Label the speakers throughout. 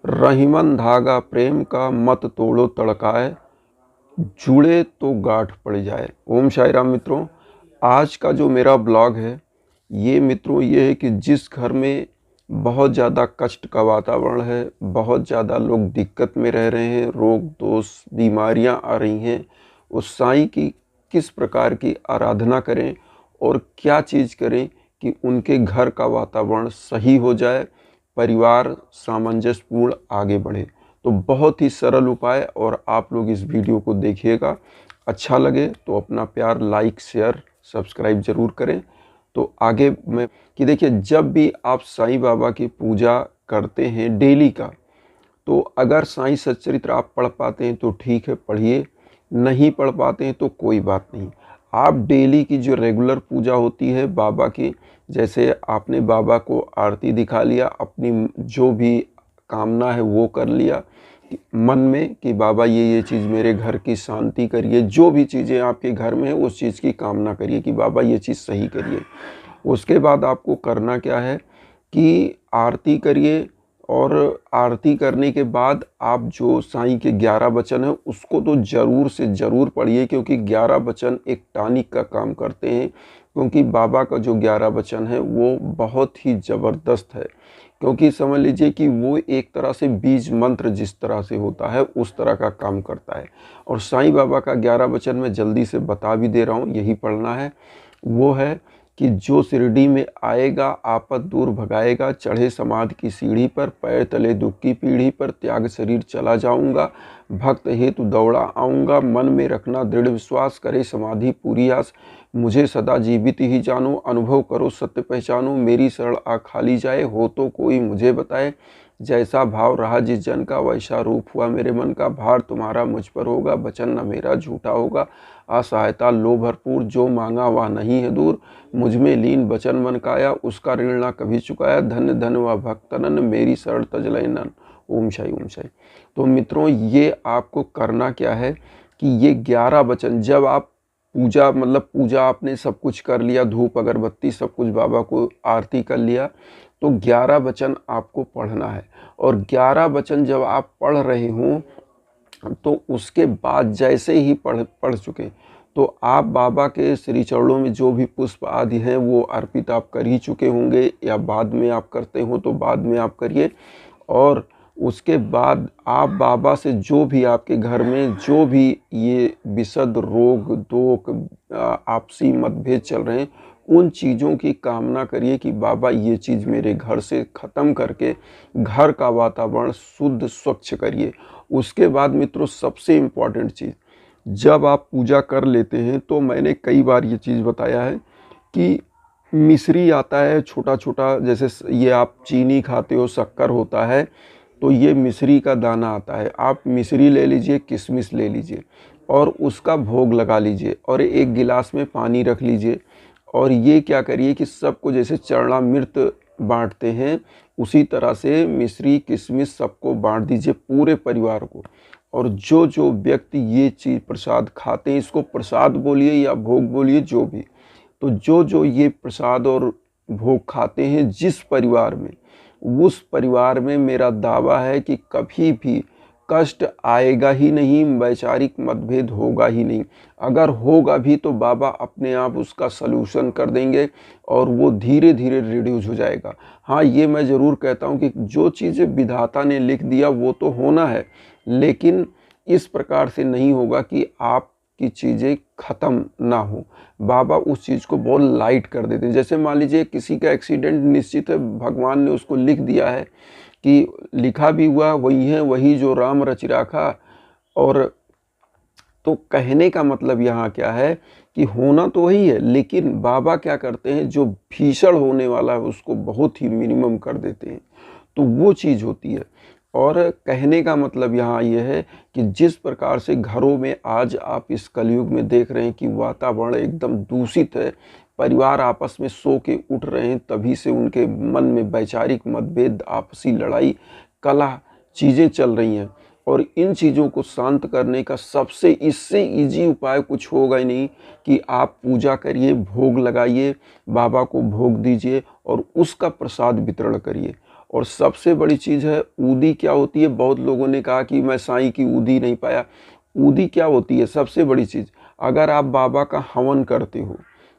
Speaker 1: रहीमन धागा प्रेम का मत तोड़ो तड़काए, जुड़े तो गांठ पड़ जाए। ओम साई राम मित्रों, आज का जो मेरा ब्लॉग है ये मित्रों ये है कि जिस घर में बहुत ज़्यादा कष्ट का वातावरण है, बहुत ज़्यादा लोग दिक्कत में रह रहे हैं, रोग दोष बीमारियां आ रही हैं, उस साईं की किस प्रकार की आराधना करें और क्या चीज़ करें कि उनके घर का वातावरण सही हो जाए, परिवार सामंजस्यपूर्ण आगे बढ़े। तो बहुत ही सरल उपाय और आप लोग इस वीडियो को देखिएगा। अच्छा लगे तो अपना प्यार लाइक शेयर सब्सक्राइब ज़रूर करें। तो आगे मैं कि देखिए, जब भी आप साईं बाबा की पूजा करते हैं डेली का, तो अगर साईं सच्चरित्र आप पढ़ पाते हैं तो ठीक है, पढ़िए। नहीं पढ़ पाते हैं तो कोई बात नहीं। आप डेली की जो रेगुलर पूजा होती है बाबा की, जैसे आपने बाबा को आरती दिखा लिया, अपनी जो भी कामना है वो कर लिया मन में कि बाबा ये चीज़ मेरे घर की शांति करिए, जो भी चीज़ें आपके घर में है उस चीज़ की कामना करिए कि बाबा ये चीज़ सही करिए। उसके बाद आपको करना क्या है कि आरती करिए, और आरती करने के बाद आप जो साईं के 11 वचन है उसको तो ज़रूर से ज़रूर पढ़िए, क्योंकि 11 वचन एक टॉनिक का काम करते हैं। क्योंकि बाबा का जो 11 वचन है वो बहुत ही ज़बरदस्त है, क्योंकि समझ लीजिए कि वो एक तरह से बीज मंत्र जिस तरह से होता है उस तरह का काम करता है। और साईं बाबा का 11 वचन मैं जल्दी से बता भी दे रहा हूँ, यही पढ़ना है। वो है कि जो शिरडी में आएगा आपद दूर भगाएगा, चढ़े समाधि की सीढ़ी पर, पैर तले दुख की पीढ़ी पर, त्याग शरीर चला जाऊंगा, भक्त हेतु दौड़ा आऊँगा, मन में रखना दृढ़ विश्वास, करे समाधि पूरी आस, मुझे सदा जीवित ही जानो, अनुभव करो सत्य पहचानो, मेरी शरण आ खाली जाए, हो तो कोई मुझे बताए, जैसा भाव रहा जिस जन का वैसा रूप हुआ मेरे मन का, भार तुम्हारा मुझ पर होगा, वचन न मेरा झूठा होगा, असहायता लो भरपूर, जो मांगा वह नहीं है दूर, मुझ में लीन वचन मन काया, उसका ऋण ना कभी चुकाया, धन धन व भक्तनन, मेरी शरण तजलय नन। ओम शाई ओम शाई। तो मित्रों, ये आपको करना क्या है कि ये 11 वचन जब आप पूजा पूजा आपने सब कुछ कर लिया, धूप अगरबत्ती सब कुछ बाबा को आरती कर लिया, तो 11 वचन आपको पढ़ना है। और 11 वचन जब आप पढ़ रहे हों तो उसके बाद जैसे ही पढ़ चुके तो आप बाबा के श्री चरणों में जो भी पुष्प आदि हैं वो अर्पित आप कर ही चुके होंगे, या बाद में आप करते हो तो बाद में आप करिए। और उसके बाद आप बाबा से जो भी आपके घर में जो भी ये विशद रोग दोख आपसी मतभेद चल रहे हैं उन चीज़ों की कामना करिए कि बाबा ये चीज़ मेरे घर से ख़त्म करके घर का वातावरण शुद्ध स्वच्छ करिए। उसके बाद मित्रों, सबसे इम्पॉर्टेंट चीज़, जब आप पूजा कर लेते हैं तो मैंने कई बार ये चीज़ बताया है कि मिश्री आता है छोटा छोटा, जैसे ये आप चीनी खाते हो, शक्कर होता है, तो ये मिश्री का दाना आता है। आप मिश्री ले लीजिए, किशमिश ले लीजिए और उसका भोग लगा लीजिए, और एक गिलास में पानी रख लीजिए। और ये क्या करिए कि सबको जैसे चरणामृत बांटते हैं उसी तरह से मिश्री किशमिश सबको बांट दीजिए, पूरे परिवार को। और जो जो व्यक्ति ये चीज़ प्रसाद खाते हैं, इसको प्रसाद बोलिए या भोग बोलिए जो भी, तो जो जो ये प्रसाद और भोग खाते हैं जिस परिवार में, उस परिवार में मेरा दावा है कि कभी भी कष्ट आएगा ही नहीं, वैचारिक मतभेद होगा ही नहीं। अगर होगा भी तो बाबा अपने आप उसका सलूशन कर देंगे और वो धीरे धीरे रिड्यूस हो जाएगा। हाँ, ये मैं ज़रूर कहता हूँ कि जो चीज़ें विधाता ने लिख दिया वो तो होना है, लेकिन इस प्रकार से नहीं होगा कि आपकी चीज़ें ख़त्म ना हो। बाबा उस चीज़ को बहुत लाइट कर देते हैं। जैसे मान लीजिए किसी का एक्सीडेंट निश्चित है, भगवान ने उसको लिख दिया है कि लिखा भी हुआ वही है, वही जो राम रचि राखा। और तो कहने का मतलब यहाँ क्या है कि होना तो वही है, लेकिन बाबा क्या करते हैं, जो भीषण होने वाला है उसको बहुत ही मिनिमम कर देते हैं, तो वो चीज़ होती है। और कहने का मतलब यहाँ ये है कि जिस प्रकार से घरों में आज आप इस कलयुग में देख रहे हैं कि वातावरण एकदम दूषित है, परिवार आपस में सो के उठ रहे हैं, तभी से उनके मन में वैचारिक मतभेद, आपसी लड़ाई, कलह चीज़ें चल रही हैं। और इन चीज़ों को शांत करने का सबसे इससे इजी उपाय कुछ होगा ही नहीं कि आप पूजा करिए, भोग लगाइए, बाबा को भोग दीजिए और उसका प्रसाद वितरण करिए। और सबसे बड़ी चीज़ है ऊदी क्या होती है। बहुत लोगों ने कहा कि मैं साईं की ऊदी नहीं पाया। ऊदी क्या होती है? सबसे बड़ी चीज़, अगर आप बाबा का हवन करते हो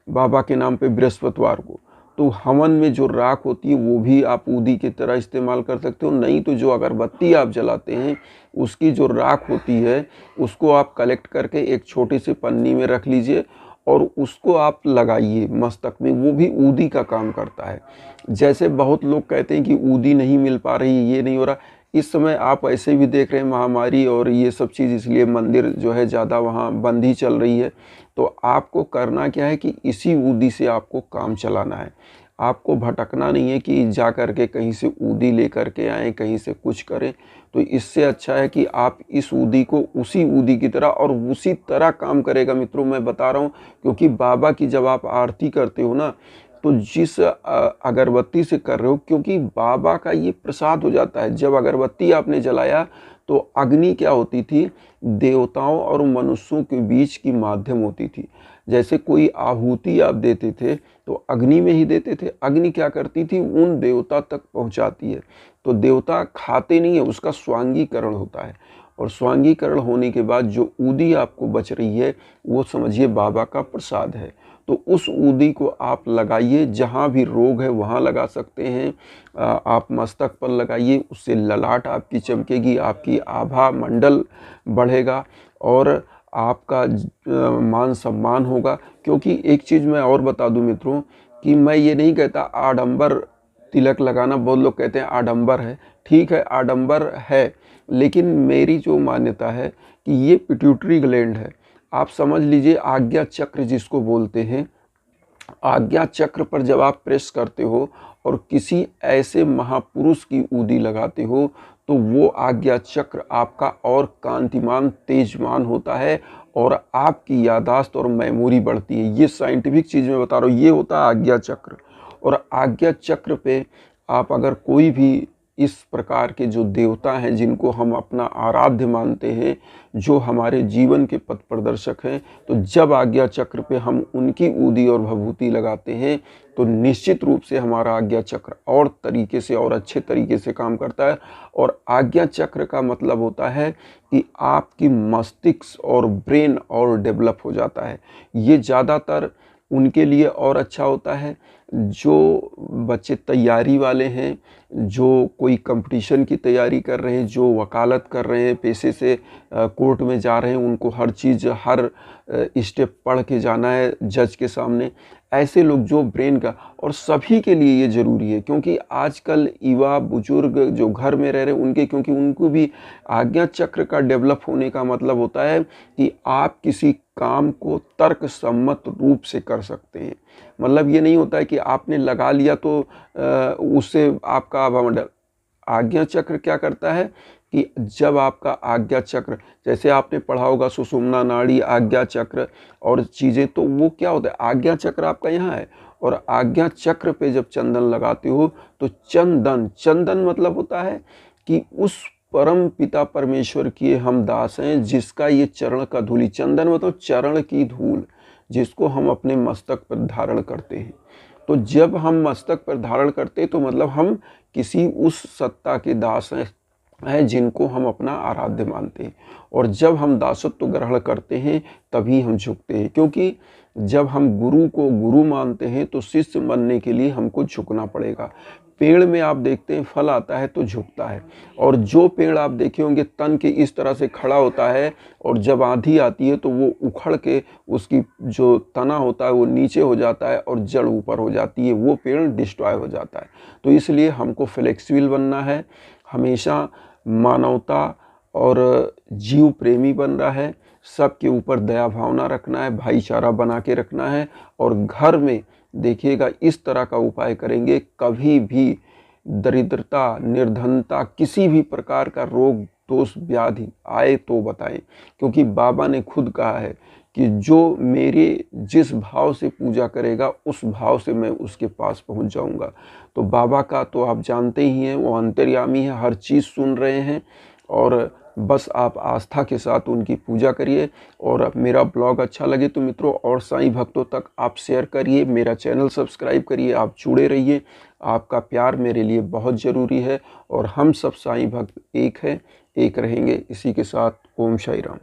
Speaker 1: बाबा के नाम पे बृहस्पतिवार को, तो हवन में जो राख होती है वो भी आप ऊदी की तरह इस्तेमाल कर सकते हो। नहीं तो जो अगरबत्ती आप जलाते हैं उसकी जो राख होती है उसको आप कलेक्ट करके एक छोटी सी पन्नी में रख लीजिए और उसको आप लगाइए मस्तक में, वो भी ऊदी का काम करता है। जैसे बहुत लोग कहते हैं कि ऊदी नहीं मिल पा रही, ये नहीं हो रहा। इस समय आप ऐसे भी देख रहे हैं महामारी और ये सब चीज़, इसलिए मंदिर जो है ज़्यादा वहाँ बंद ही चल रही है। तो आपको करना क्या है कि इसी ऊदी से आपको काम चलाना है। आपको भटकना नहीं है कि जा कर के कहीं से ऊदी ले कर के आएँ, कहीं से कुछ करें। तो इससे अच्छा है कि आप इस ऊदी को उसी ऊदी की तरह और उसी तरह काम करेगा मित्रों, मैं बता रहा हूँ। क्योंकि बाबा की जब आप आरती करते हो ना, तो जिस अगरबत्ती से कर रहे हो, क्योंकि बाबा का ये प्रसाद हो जाता है। जब अगरबत्ती आपने जलाया तो अग्नि क्या होती थी? देवताओं और मनुष्यों के बीच की माध्यम होती थी। जैसे कोई आहुति आप देते थे तो अग्नि में ही देते थे। अग्नि क्या करती थी? उन देवता तक पहुंचाती है। तो देवता खाते नहीं है, उसका स्वांगीकरण होता है। और स्वांगीकरण होने के बाद जो ऊदी आपको बच रही है वो समझिए बाबा का प्रसाद है। तो उस ऊदी को आप लगाइए, जहाँ भी रोग है वहाँ लगा सकते हैं। आप मस्तक पर लगाइए, उससे ललाट आपकी चमकेगी, आपकी आभा मंडल बढ़ेगा और आपका मान सम्मान होगा। क्योंकि एक चीज़ मैं और बता दूं मित्रों, कि मैं ये नहीं कहता आडंबर तिलक लगाना, बहुत लोग कहते हैं आडंबर है। ठीक है, आडंबर है, लेकिन मेरी जो मान्यता है कि ये पिट्यूटरी ग्लैंड है। आप समझ लीजिए आज्ञा चक्र जिसको बोलते हैं, आज्ञा चक्र पर जब आप प्रेस करते हो और किसी ऐसे महापुरुष की ऊदी लगाते हो तो वो आज्ञा चक्र आपका और कांतिमान तेजमान होता है और आपकी यादाश्त और मेमोरी बढ़ती है। ये साइंटिफिक चीज़ मैं बता रहा हूँ, ये होता है आज्ञा चक्र। और आज्ञा चक्र पे आप अगर कोई भी इस प्रकार के जो देवता हैं जिनको हम अपना आराध्य मानते हैं, जो हमारे जीवन के पथ प्रदर्शक हैं, तो जब आज्ञा चक्र पे हम उनकी ऊदी और भभूति लगाते हैं तो निश्चित रूप से हमारा आज्ञा चक्र और तरीके से और अच्छे तरीके से काम करता है। और आज्ञा चक्र का मतलब होता है कि आपकी मस्तिष्क और ब्रेन और डेवलप हो जाता है। ये ज़्यादातर उनके लिए और अच्छा होता है जो बच्चे तैयारी वाले हैं, जो कोई कंपटीशन की तैयारी कर रहे हैं, जो वकालत कर रहे हैं, पेशे से कोर्ट में जा रहे हैं, उनको हर चीज़ हर स्टेप पढ़ के जाना है जज के सामने। ऐसे लोग जो ब्रेन का, और सभी के लिए ये ज़रूरी है। क्योंकि आजकल युवा बुजुर्ग जो घर में रह रहे हैं उनके, क्योंकि उनको भी आज्ञा चक्र का डेवलप होने का मतलब होता है कि आप किसी काम को तर्क सम्मत रूप से कर सकते हैं। मतलब ये नहीं होता है कि आपने लगा लिया तो उससे आपका आभामंडल। आज्ञा चक्र क्या करता है कि जब आपका आज्ञा चक्र, जैसे आपने पढ़ा होगा सुषुम्ना नाड़ी, आज्ञा चक्र और चीज़ें, तो वो क्या होता है? आज्ञा चक्र आपका यहाँ है और आज्ञा चक्र पे जब चंदन लगाते हो तो चंदन, चंदन मतलब होता है कि उस परम पिता परमेश्वर के हम दास हैं जिसका ये चरण का धूलि, चंदन मतलब चरण की धूल, जिसको हम अपने मस्तक पर धारण करते हैं। तो जब हम मस्तक पर धारण करते हैं तो मतलब हम किसी उस सत्ता के दास हैं जिनको हम अपना आराध्य मानते हैं। और जब हम दासत्व ग्रहण करते हैं तभी हम झुकते हैं। क्योंकि जब हम गुरु को गुरु मानते हैं तो शिष्य बनने के लिए हमको झुकना पड़ेगा। पेड़ में आप देखते हैं फल आता है तो झुकता है, और जो पेड़ आप देखे होंगे तन के इस तरह से खड़ा होता है और जब आंधी आती है तो वो उखड़ के उसकी जो तना होता है वो नीचे हो जाता है और जड़ ऊपर हो जाती है, वो पेड़ डिस्ट्रॉय हो जाता है। तो इसलिए हमको फ्लेक्सिबल बनना है, हमेशा मानवता और जीव प्रेमी बन रहा है, सबके ऊपर दया भावना रखना है, भाईचारा बना के रखना है। और घर में देखिएगा इस तरह का उपाय करेंगे, कभी भी दरिद्रता, निर्धनता, किसी भी प्रकार का रोग दोष व्याधि आए तो बताएं। क्योंकि बाबा ने खुद कहा है कि जो मेरे जिस भाव से पूजा करेगा उस भाव से मैं उसके पास पहुंच जाऊंगा। तो बाबा का तो आप जानते ही हैं, वो अंतर्यामी है, हर चीज़ सुन रहे हैं। और बस आप आस्था के साथ उनकी पूजा करिए। और मेरा ब्लॉग अच्छा लगे तो मित्रों और साईं भक्तों तक आप शेयर करिए, मेरा चैनल सब्सक्राइब करिए, आप जुड़े रहिए। आपका प्यार मेरे लिए बहुत ज़रूरी है और हम सब साईं भक्त एक हैं, एक रहेंगे। इसी के साथ ओम साई राम।